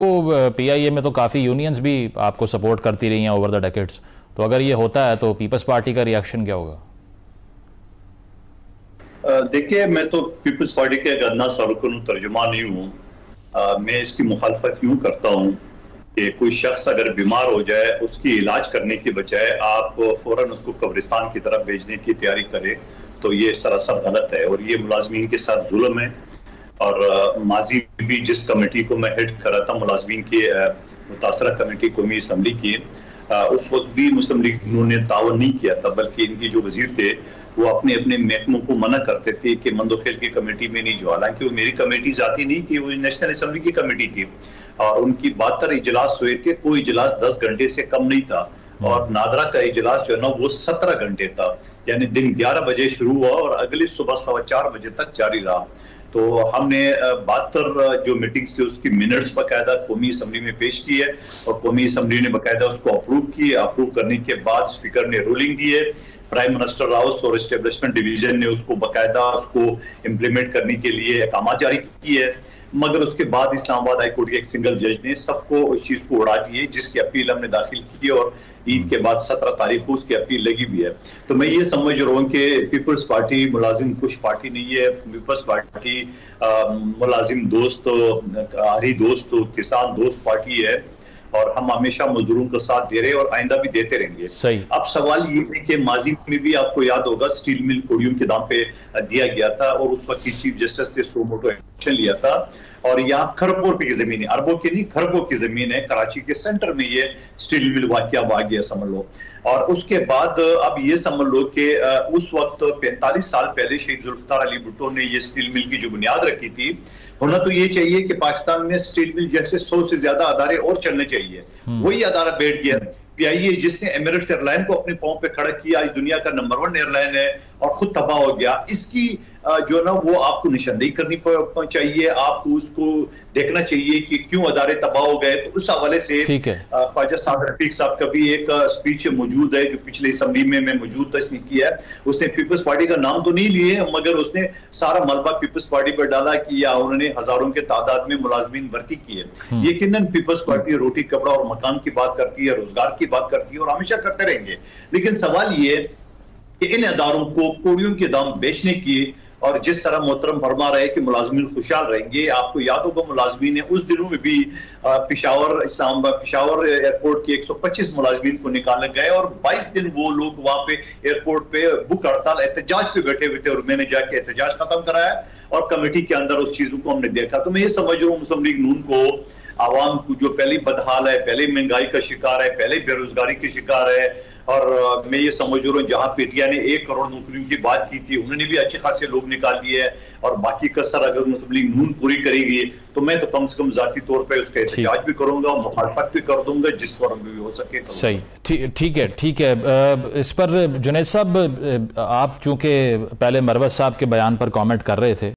तो पीआईए में तो काफ़ी यूनियंस भी आपको सपोर्ट करती रही हैं ओवर द डेकेड्स, तो अगर ये होता है तो पीपल्स पार्टी का रिएक्शन क्या होगा? देखिए, मैं तो पीपल्स पार्टी के एक अदना सरकन तर्जुमा नहीं हूँ। मैं इसकी मुखालफत यूं करता हूँ कि कोई शख्स अगर बीमार हो जाए उसकी इलाज करने की बजाय आप फौरन उसको कब्रिस्तान की तरफ भेजने की तैयारी करें, तो ये सरासर गलत है और ये मुलाजमीन के साथ जुल्म है। और माजी भी जिस कमेटी को मैं हेड कर रहा था, मुलाजमीन की मुतासरा कमेटी कौमी असम्बली की, उस वक्त भी मुस्लिम लीग ने तावन नहीं किया था, बल्कि इनकी जो वजीर थे वो अपने अपने महकमों को मना करते थे कि मंदोखेल की कमेटी में नहीं जो, हालांकि वो मेरी कमेटी जाती नहीं थी, वो नेशनल असम्बली की कमेटी थी और उनकी 72 इजलास हुए थे। कोई इजलास 10 घंटे से कम नहीं था और नादरा का इजलास जो है ना वो 17 घंटे था, यानी दिन 11 बजे शुरू हुआ और अगली सुबह 4:15 बजे तक जारी रहा। तो हमने 72 जो मीटिंग्स थी उसकी मिनट्स बाकायदा कौमी असम्बली में पेश की है और कौमी असम्बली ने बाकायदा उसको अप्रूव की। अप्रूव करने के बाद स्पीकर ने रूलिंग दी है, प्राइम मिनिस्टर हाउस और एस्टेब्लिशमेंट डिवीजन ने उसको बाकायदा उसको इम्प्लीमेंट करने के लिए अहकाम जारी की है। मगर उसके बाद इस्लामाबाद हाई कोर्ट के एक सिंगल जज ने सबको उस चीज को उड़ा दिए, जिसकी अपील हमने दाखिल की और ईद के बाद 17 तारीख को उसकी अपील लगी भी है। तो मैं ये समझ रहा हूँ कि पीपल्स पार्टी मुलाजिम कुछ पार्टी नहीं है। पीपल्स पार्टी मुलाजिम दोस्त, आरी दोस्त, किसान दोस्त पार्टी है और हम हमेशा मजदूरों का साथ दे रहे हैं और आइंदा भी देते रहेंगे। सही। अब सवाल ये है कि माजी में भी आपको याद होगा स्टील मिल कोडियम के दाम पे दिया गया था और उस वक्त की चीफ जस्टिस ने सो मोटो एक्शन लिया था और यहाँ खरबों की जमीन है, अरबों की नहीं खरबों की जमीन है, कराची के सेंटर में ये स्टील मिल वाकया आ गया समझ लो। और उसके बाद अब ये समझ लो कि उस वक्त 45 साल पहले शहीद जुल्फकार अली भुट्टो ने ये स्टील मिल की जो बुनियाद रखी थी। होना तो ये चाहिए कि पाकिस्तान में स्टील मिल जैसे 100 से ज्यादा अदारे और चलने चाहिए, वही अदारा बैठ गया। पीआईए जिसने एमिरेट्स एयरलाइन को अपने पांव पे खड़ा किया, आज दुनिया का नंबर 1 एयरलाइन है और खुद तबाह हो गया, इसकी जो ना वो आपको निशानदेही करनी चाहिए, आपको उसको देखना चाहिए कि क्यों अदारे तबाह हो गए। तो उस हवाले से ख्वाजा साद रफीक साहब का भी एक स्पीच मौजूद है जो पिछले असम्बली में मैं मौजूद था, इसने किया है। उसने पीपल्स पार्टी का नाम तो नहीं लिए मगर उसने सारा मलबा पीपल्स पार्टी पर डाला कि या उन्होंने हजारों के तादाद में मुलाजमीन भर्ती की है। यकीनन पीपल्स पार्टी रोटी कपड़ा और मकान की बात करती है, रोजगार की बात करती है और हमेशा करते रहेंगे। लेकिन सवाल ये कि इन अदारों को कोडियों के दाम बेचने की और जिस तरह मोहतरम फरमा रहे कि मुलाजमीन खुशहाल रहेंगे, आपको याद होगा मुलाजमीन ने उस दिनों में भी पिशावर एयरपोर्ट के 125 मुलाजमीन को निकाले गए और 22 दिन वो लोग वहां पे एयरपोर्ट पे भूख हड़ताल एहतजाज पे बैठे हुए थे और मैंने जाके एहतजाज खत्म कराया और कमेटी के अंदर उस चीजों को हमने देखा। तो मैं ये समझ रहा हूँ मुस्लिम लीग नून को, आवाम को जो पहले बदहाल है, पहले महंगाई का शिकार है, पहले बेरोजगारी के शिकार है और मैं ये समझ रहा हूँ जहां पीटीआई ने 1 करोड़ नौकरियों की बात की थी उन्होंने भी अच्छे खासे लोग निकाल दिए है और बाकी कसर अगर मुस्लिम लीग नून पूरी करेगी तो मैं तो कम से कम जाती तौर पर उसका एहतजाज भी करूंगा, मुखालफत भी कर दूंगा जिस पर भी हो सके। सही, ठीक है। इस पर जुनैद साहब, आप चूंकि पहले मरवत साहब के बयान पर कॉमेंट कर रहे थे